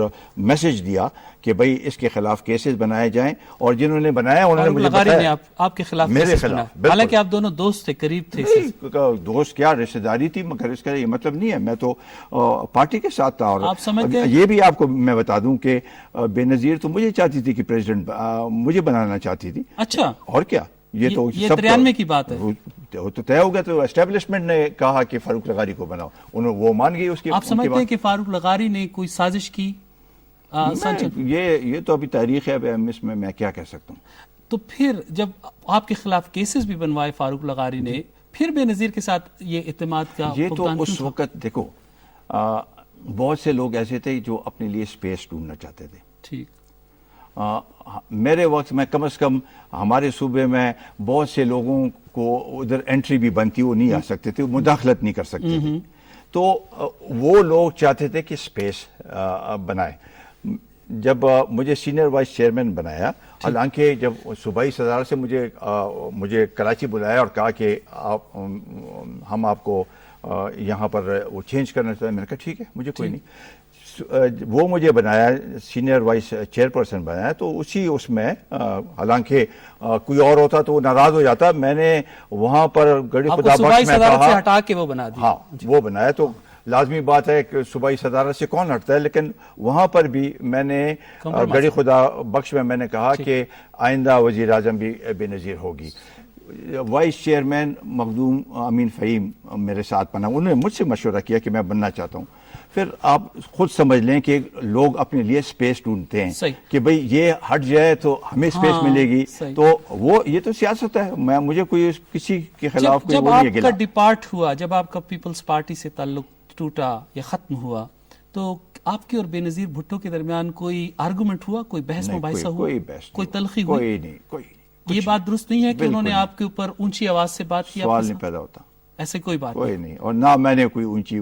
میسج دیا کہ بھئی اس کے خلاف کیسز بنائے جائیں، اور جنہوں نے بنایا انہوں نے مجھے بتایا آپ کے خلاف، میرے خلاف، حالانکہ آپ دونوں دوست تھے، قریب تھے۔ دوست کیا، رشتہ داری تھی، مگر اس کا یہ مطلب نہیں ہے، میں تو پارٹی کے ساتھ تھا۔ اور آپ سمجھتے ہیں، یہ بھی آپ کو میں بتا دوں کہ بے نظیر تو مجھے چاہتی تھی کہ پریزیڈنٹ مجھے بنانا چاہتی تھی۔ اچھا، اور کیا، یہ تو یہ سب 93 کی بات ہے. وہ تو طے ہو گیا, تو اسٹیبلشمنٹ نے کہا کہ فاروق لغاری کو بناؤ, وہ مان گئی اس کی. آپ سمجھتے ہیں کہ فاروق لغاری نے کوئی سازش کی؟ یہ تو ابھی تاریخ ہے, اس میں میں کیا کہہ سکتا ہوں. تو پھر جب آپ کے خلاف کیسز بھی بنوائے فاروق لغاری نے, پھر بے نظیر کے ساتھ یہ اعتماد کا یہ تو اس وقت دیکھو بہت سے لوگ ایسے تھے جو اپنے لیے سپیس ڈھونڈنا چاہتے تھے. ٹھیک. میرے وقت میں کم از کم ہمارے صوبے میں بہت سے لوگوں کو ادھر انٹری بھی بنتی, وہ نہیں آ سکتے تھے, مداخلت نہیں کر سکتے تھے. تو وہ لوگ چاہتے تھے کہ سپیس بنائے. جب مجھے سینئر وائس چیئرمین بنایا, حالانکہ جب صوبائی صدارت سے مجھے کراچی بلایا اور کہا کہ ہم آپ کو یہاں پر وہ چینج کرنا چاہتے ہیں, میں نے کہا ٹھیک ہے, مجھے کوئی نہیں. وہ مجھے بنایا سینئر وائس چیئر پرسن بنایا, تو اس میں حالانکہ کوئی اور ہوتا تو وہ ناراض ہو جاتا. میں نے وہاں پر گڑی خدا بخش میں کہا, ہٹا کے وہ بنا دیا. ہاں وہ بنایا, تو لازمی بات ہے کہ صوبائی صدارت سے کون ہٹتا ہے, لیکن وہاں پر بھی میں نے گڑی خدا بخش میں نے کہا کہ آئندہ وزیر اعظم بھی بے نظیر ہوگی. وائس چیئرمین مخدوم امین فہیم میرے ساتھ بنا, انہوں نے مجھ سے مشورہ کیا کہ میں بننا چاہتا ہوں. پھر آپ خود سمجھ لیں کہ لوگ اپنے لیے سپیس ڈھونڈتے ہیں کہ بھئی یہ ہٹ جائے تو ہمیں سپیس ملے گی, تو یہ تو سیاست ہے. مجھے کوئی کسی کے خلاف کوئی وہ نہیں ہے. جب آپ کا ڈپارٹ ہوا, جب آپ کا پیپلز پارٹی سے تعلق ٹوٹا یا ختم ہوا, تو آپ کے اور بے نظیر بھٹو کے درمیان کوئی آرگومنٹ ہوا, کوئی بحث مباحثہ ہوا, کوئی تلخی ہوئی؟ کوئی یہ بات درست نہیں ہے کہ انہوں نے آپ کے اوپر اونچی آواز سے بات کی؟ سوال نہیں پیدا ہوتا, ایسے کوئی بات کوئی نہیں. اور نہ میں نے کوئی اونچی,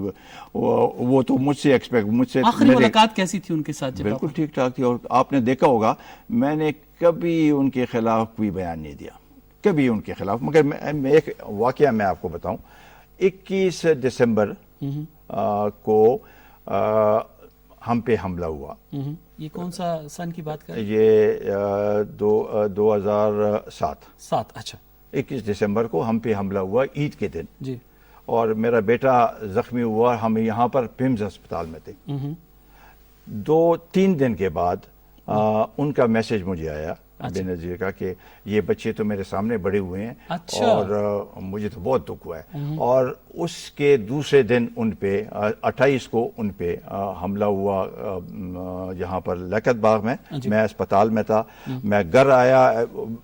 وہ تو مجھ سے ایکسپیکٹ, آخری ملاقات کیسی تھی ان کے ساتھ؟ بالکل ٹھیک ٹھاک تھی. اور آپ نے دیکھا ہوگا میں نے کبھی ان کے خلاف کوئی بیان نہیں دیا, کبھی ان کے خلاف. مگر میں ایک واقعہ میں آپ کو بتاؤں. 21 دسمبر کو ہم پہ حملہ ہوا. یہ کون سا سن کی بات کر رہے ہیں؟ یہ 2007. اچھا. 21 دسمبر کو ہم پہ حملہ ہوا عید کے دن, جی. اور میرا بیٹا زخمی ہوا. ہم یہاں پر پیمز ہسپتال میں تھے. 2-3 دن کے بعد ان کا میسج مجھے آیا بے نظیر کا کہ یہ بچے تو میرے سامنے بڑے ہوئے ہیں, اور مجھے تو بہت دکھ ہوا ہے. اور اس کے دوسرے دن ان پہ 28 کو ان پہ حملہ ہوا یہاں پر لیاقت باغ میں. میں اسپتال میں تھا. میں گھر آیا,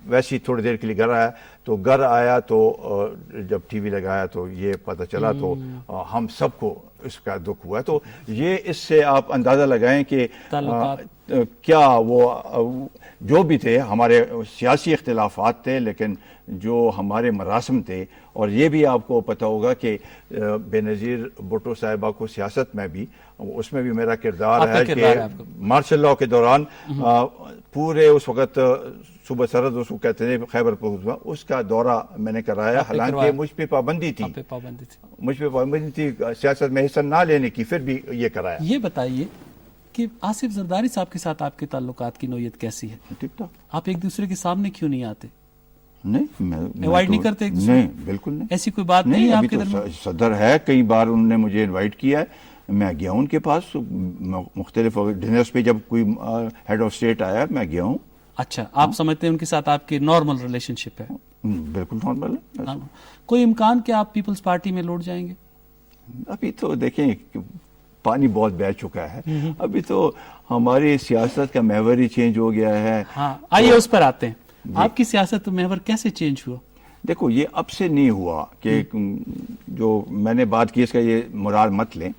ویسے ہی تھوڑی دیر کے لیے گھر آیا تو جب ٹی وی لگایا تو یہ پتہ چلا, تو ہم سب کو اس کا دکھ ہوا. تو یہ اس سے آپ اندازہ لگائیں کہ کیا وہ جو بھی تھے ہمارے سیاسی اختلافات تھے, لیکن جو ہمارے مراسم تھے. اور یہ بھی آپ کو پتہ ہوگا کہ بے نظیر بھٹو صاحبہ کو سیاست میں بھی, اس میں بھی میرا کردار ہے کہ مارشل لاء کے دوران پورے اس وقت صوبہ سرحد اس کو کہتے تھے خیبر پختونخوا, اس کا دورہ میں نے کرایا. حالانکہ مجھ پہ پابندی تھی سیاست میں حصہ نہ لینے کی, پھر بھی یہ کرایا. یہ بتائیے کہ آصف زرداری صاحب کے ساتھ آپ کے تعلقات کی نوعیت کیسی ہے؟ ٹھیک ٹھاک. آپ ایک دوسرے کے سامنے کیوں نہیں آتے؟ نہیں, انوائٹ نہیں کرتے ایک دوسرے؟ نہیں, بالکل نہیں. ایسی کوئی بات نہیں ہے آپ کے درمیان؟ صدر ہے, کئی بار انہوں نے مجھے انوائٹ کیا ہے, میں گیا ہوں ان کے پاس مختلف ڈنرز پہ. جب کوئی ہیڈ آف اسٹیٹ آیا میں گیا ہوں. اچھا, آپ سمجھتے ہیں ان کے ساتھ آپ کی نارمل ریلیشن شپ ہے؟ بالکل نارمل ہے. کوئی امکان کہ آپ پیپلز پارٹی میں لوٹ جائیں گے؟ ابھی تو دیکھیں پانی بہت بہ چکا ہے, ابھی تو ہماری سیاست کا محور ہی چینج ہو گیا ہے. ہاں, آئیے اس پر آتے ہیں. آپ کی سیاست محور کیسے چینج ہوا؟ دیکھو یہ اب سے نہیں ہوا کہ جو میں نے بات کی اس کا یہ مراد مت لیں.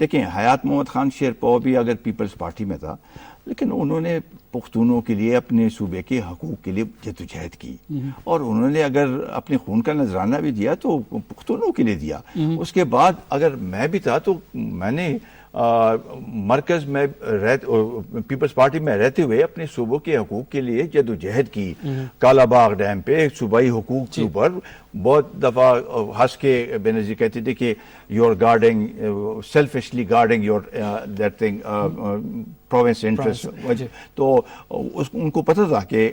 دیکھیں حیات محمد خان شیرپور بھی اگر پیپلز پارٹی میں تھا, لیکن انہوں نے پختونوں کے لیے اپنے صوبے کے حقوق کے لیے جدوجہد کی, اور انہوں نے اگر اپنے خون کا نذرانہ بھی دیا تو پختونوں کے لیے دیا. اس کے بعد اگر میں بھی تھا تو میں نے مرکز میں پیپلز پارٹی میں رہتے ہوئے اپنے صوبوں کے حقوق کے لیے جدوجہد کی. کالا باغ ڈیم پہ صوبائی حقوق کے اوپر بہت دفعہ ہنس کے بے نظیر کہتے تھے کہ you are guarding selfishly guarding your that thing province interest. تو ان کو پتہ تھا کہ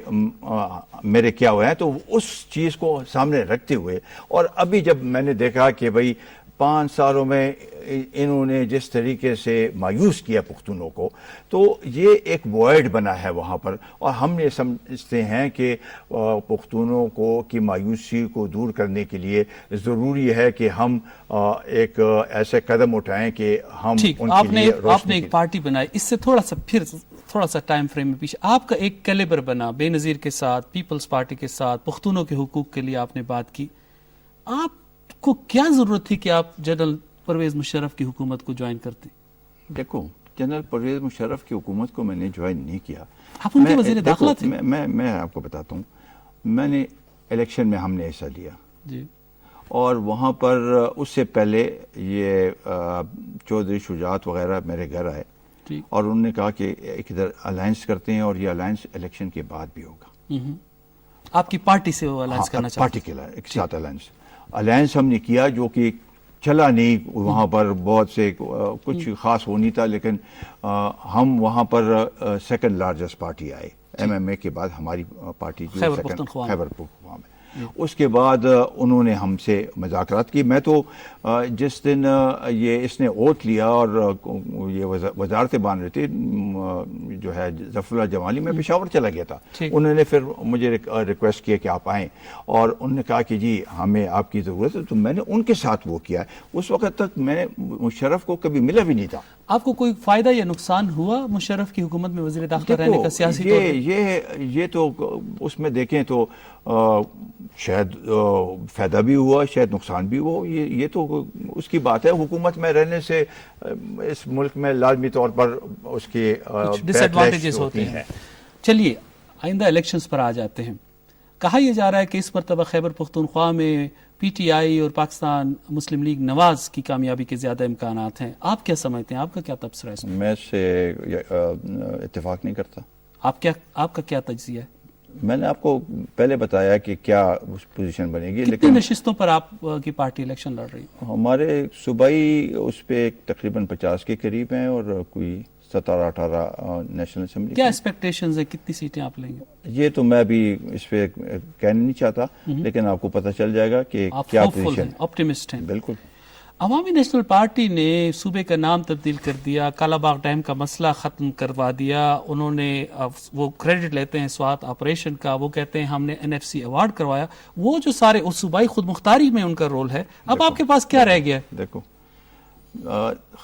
میرے کیا ہوئے ہیں, تو اس چیز کو سامنے رکھتے ہوئے. اور ابھی جب میں نے دیکھا کہ بھائی 5 سالوں میں انہوں نے جس طریقے سے مایوس کیا پختونوں کو، تو یہ ایک وائڈ بنا ہے وہاں پر، اور ہم یہ سمجھتے ہیں کہ پختونوں کی مایوسی کو دور کرنے کے لیے ضروری ہے کہ ہم ایک ایسے قدم اٹھائیں کہ ہم ان کے لیے آپ نے ایک پارٹی بنائی، اس سے تھوڑا سا ٹائم فریم میں پیچھے آپ کا ایک کیلیبر بنا، بے نظیر کے ساتھ، پیپلز پارٹی کے ساتھ، پختونوں کے حقوق کے لیے آپ نے بات کی. آپ کو کیا ضرورت تھی کہ آپ جنرل پرویز مشرف کی حکومت کو جوائن کرتے؟ دیکھو، جنرل پرویز مشرف کی حکومت کو میں نے جوائن نہیں کیا. آپ ان کے وزیر داخلہ تھے. میں آپ کو بتاتا ہوں، میں نے الیکشن میں ہم نے حصہ لیا جی، اور وہاں پر اس سے پہلے یہ چودھری شجاعت وغیرہ میرے گھر آئے اور انہوں نے کہا کہ ایک ادھر الائنس کرتے ہیں، اور یہ الائنس الیکشن کے بعد بھی ہوگا. آپ کی پارٹی سے وہ الائنس کرنا چاہتے پارٹی کے ساتھ الائنس ہم نے کیا، جو کہ چلا نہیں. وہاں پر بہت سے کچھ خاص وہ نہیں تھا، لیکن ہم وہاں پر سیکنڈ لارجسٹ پارٹی آئے ایم ایم اے کے بعد. ہماری پارٹی جو خیبر پختونخوا میں، اس کے بعد انہوں نے ہم سے مذاکرات کی. میں تو جس دن اس نے اوت لیا اور یہ وزارت بان رہی تھی جو ہے ظفر اللہ جمالی، میں پشاور چلا گیا تھا. انہوں نے پھر مجھے ریکویسٹ کیا کہ آپ آئیں، اور انہوں نے کہا کہ جی ہمیں آپ کی ضرورت ہے، تو میں نے ان کے ساتھ وہ کیا. اس وقت تک میں نے مشرف کو کبھی ملا بھی نہیں تھا. آپ کو کوئی فائدہ یا نقصان ہوا مشرف کی حکومت میں وزیر داخلہ رہنے کا سیاسی طور پر؟ یہ تو اس میں دیکھیں تو شاید فائدہ بھی ہوا، شاید نقصان بھی ہوا. یہ تو اس کی بات ہے. حکومت میں رہنے سے اس ملک میں لازمی طور پر اس کے ڈس ایڈوانٹیجز ہوتے ہیں. چلیے آئندہ الیکشنز پر آ جاتے ہیں. کہا یہ جا رہا ہے کہ اس مرتبہ خیبر پختونخوا میں پی ٹی آئی اور پاکستان مسلم لیگ نواز کی کامیابی کے زیادہ امکانات ہیں. آپ کیا سمجھتے ہیں؟ آپ کا کیا تبصرہ ہے اس میں؟ میں اس سے اتفاق نہیں کرتا. آپ کا کیا تجزیہ ہے؟ میں نے آپ کو پہلے بتایا کہ کیا پوزیشن بنے گی. کتنی نشستوں پر آپ کی پارٹی الیکشن لڑ رہی ہے؟ ہمارے صوبائی اس پہ تقریباً 50 کے قریب ہیں، اور کوئی 17-18 نیشنل اسمبلی. کیا ایکسپیکٹیشنز ہیں؟ کتنی سیٹیں آپ لیں گے؟ یہ تو میں ابھی اس پہ کہنا نہیں چاہتا، لیکن آپ کو پتہ چل جائے گا کہ کیا پوزیشن. آپٹیمسٹ ہیں. بالکل. عوامی نیشنل پارٹی نے صوبے کا نام تبدیل کر دیا، کالا باغ ڈیم کا مسئلہ ختم کروا دیا. انہوں نے وہ کریڈٹ لیتے ہیں سوات آپریشن کا، وہ کہتے ہیں ہم نے NFC ایوارڈ کروایا. وہ جو سارے صوبائی خود مختاری میں ان کا رول ہے، اب آپ کے پاس کیا رہ گیا؟ دیکھو،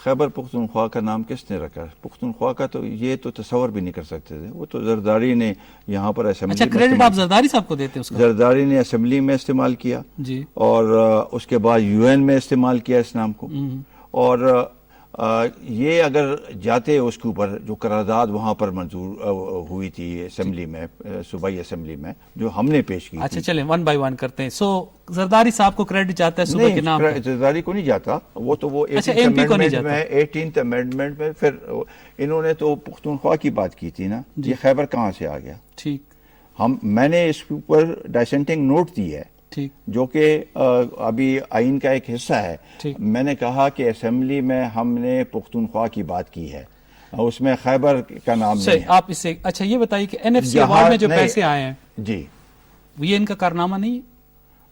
خیبر پختونخوا کا نام کس نے رکھا؟ پختونخوا کا تو یہ تو تصور بھی نہیں کر سکتے تھے. وہ تو زرداری نے یہاں پر اسمبلی. اچھا، کریڈٹ آپ زرداری صاحب کو دیتے ہیں؟ زرداری نے اسمبلی میں استعمال کیا جی، اور اس کے بعد UN میں استعمال کیا اس نام کو. اور یہ اگر جاتے اس کے اوپر جو قرارداد وہاں پر منظور ہوئی تھی اسمبلی میں، صوبائی اسمبلی میں جو ہم نے پیش کی. اچھا چلیں ون بائی ون کرتے ہیں. زرداری صاحب کو کریڈٹ جاتا ہے صوبے کے نام؟ زرداری کو نہیں جاتا. وہ تو وہ 18th امینڈمنٹ میں پھر انہوں نے تو پختونخوا کی بات کی تھی نا. یہ خیبر کہاں سے آ گیا؟ ٹھیک، میں نے اس کے اوپر ڈائسینٹنگ نوٹ دی ہے، جو کہ ابھی آئین کا ایک حصہ ہے. میں نے کہا کہ اسمبلی میں ہم نے پختونخوا کی بات کی ہے، اس میں خیبر کا نام نہیں ہے. آپ اسے اچھا یہ بتائیے کہ NFC ایوارڈ میں جو پیسے آئے ہیں جی، یہ ان کا کارنامہ نہیں ہے؟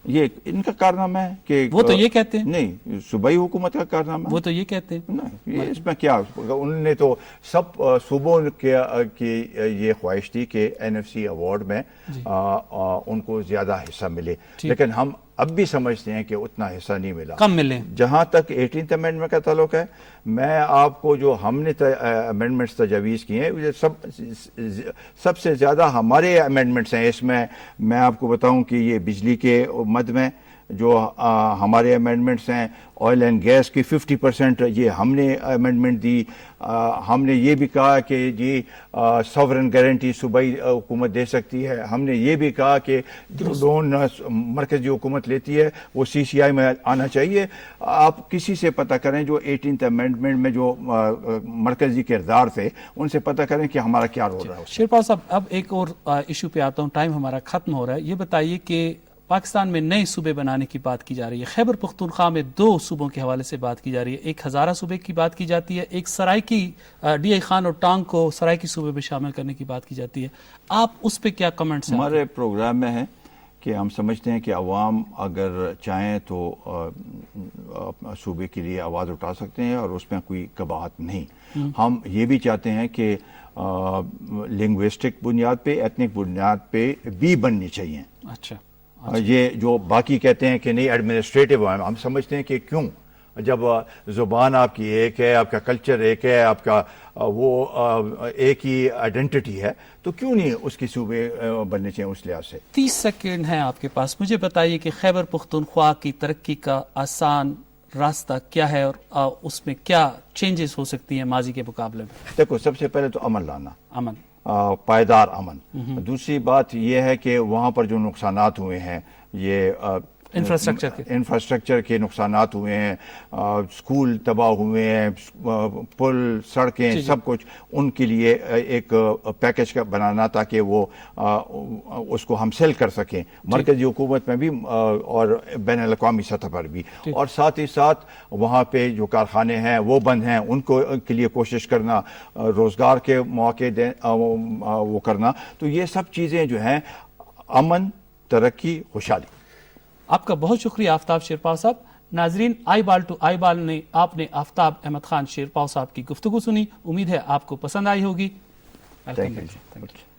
یہ ان کا کارنامہ ہے کہ وہ تو یہ کہتے ہیں. نہیں، صوبائی حکومت کا کارنامہ. وہ تو یہ کہتے ہیں. نہیں، اس میں کیا، انہوں نے تو سب صوبوں کی یہ خواہش تھی کہ NFC ایوارڈ میں ان کو زیادہ حصہ ملے، لیکن ہم اب بھی سمجھتے ہیں کہ اتنا حصہ نہیں ملا، کم ملے. جہاں تک 18th امینڈمنٹ کا تعلق ہے، میں آپ کو جو ہم نے امینڈمنٹس تجاویز کی ہیں سب سے زیادہ ہمارے امینڈمنٹس ہیں. اس میں آپ کو بتاؤں کہ یہ بجلی کے مد میں جو ہمارے امینڈمنٹس ہیں، آئل اینڈ گیس کی 50% یہ ہم نے امینڈمنٹ دی. ہم نے یہ بھی کہا کہ جی سوورن گارنٹی صوبائی حکومت دے سکتی ہے. ہم نے یہ بھی کہا کہ جو لون مرکزی حکومت لیتی ہے وہ CCI میں آنا چاہیے. آپ کسی سے پتہ کریں جو 18th امینڈمنٹ میں جو مرکزی کردار تھے، ان سے پتہ کریں کہ ہمارا کیا رول رہا ہے. شیرپال صاحب، اب ایک اور ایشو پہ آتا ہوں، ٹائم ہمارا ختم ہو رہا ہے. یہ بتائیے کہ پاکستان میں نئے صوبے بنانے کی بات کی جا رہی ہے. خیبر پختونخوا میں 2 صوبوں کے حوالے سے بات کی جا رہی ہے. ایک ہزارہ صوبے کی بات کی جاتی ہے، ایک سرائکی DI خان اور ٹانگ کو سرائکی صوبے میں شامل کرنے کی بات کی جاتی ہے. آپ اس پہ کیا کمنٹس ہیں؟ ہمارے پروگرام میں ہے کہ ہم سمجھتے ہیں کہ عوام اگر چاہیں تو صوبے کے لیے آواز اٹھا سکتے ہیں اور اس میں کوئی قباحت نہیں. ہم یہ بھی چاہتے ہیں کہ لنگوسٹک بنیاد پہ، ایتنک بنیاد پہ بھی بننی چاہیے. اچھا یہ جو باقی کہتے ہیں کہ نہیں ایڈمنسٹریٹو، ہم سمجھتے ہیں کہ کیوں، جب زبان آپ کی ایک ہے، آپ کا کلچر ایک ہے، آپ کا وہ ایک ہی آئیڈینٹی ہے، تو کیوں نہیں اس کی صوبے بننے چاہیے اس لحاظ سے. 30 سیکنڈ ہیں آپ کے پاس، مجھے بتائیے کہ خیبر پختونخوا کی ترقی کا آسان راستہ کیا ہے اور اس میں کیا چینجز ہو سکتی ہیں ماضی کے مقابلے میں؟ دیکھو، سب سے پہلے تو امن لانا، امن، پائیدار امن. دوسری بات یہ ہے کہ وہاں پر جو نقصانات ہوئے ہیں، یہ انفراسٹرکچر کے نقصانات ہوئے ہیں، اسکول تباہ ہوئے ہیں، پل، سڑکیں، سب کچھ، ان کے لیے ایک پیکج کا بنانا تاکہ وہ اس کو ہم سیل کر سکیں مرکزی حکومت میں بھی اور بین الاقوامی سطح پر بھی. اور ساتھ ہی ساتھ وہاں پہ جو کارخانے ہیں وہ بند ہیں، ان کو کے لیے کوشش کرنا، روزگار کے مواقع وہ کرنا. تو یہ سب چیزیں جو ہیں، امن، ترقی، خوشحالی. آپ کا بہت شکریہ آفتاب شیرپاؤ صاحب. ناظرین، آئی بال ٹو آئی بال نے آپ نے آفتاب احمد خان شیرپاؤ صاحب کی گفتگو سنی. امید ہے آپ کو پسند آئی ہوگی. Thank you.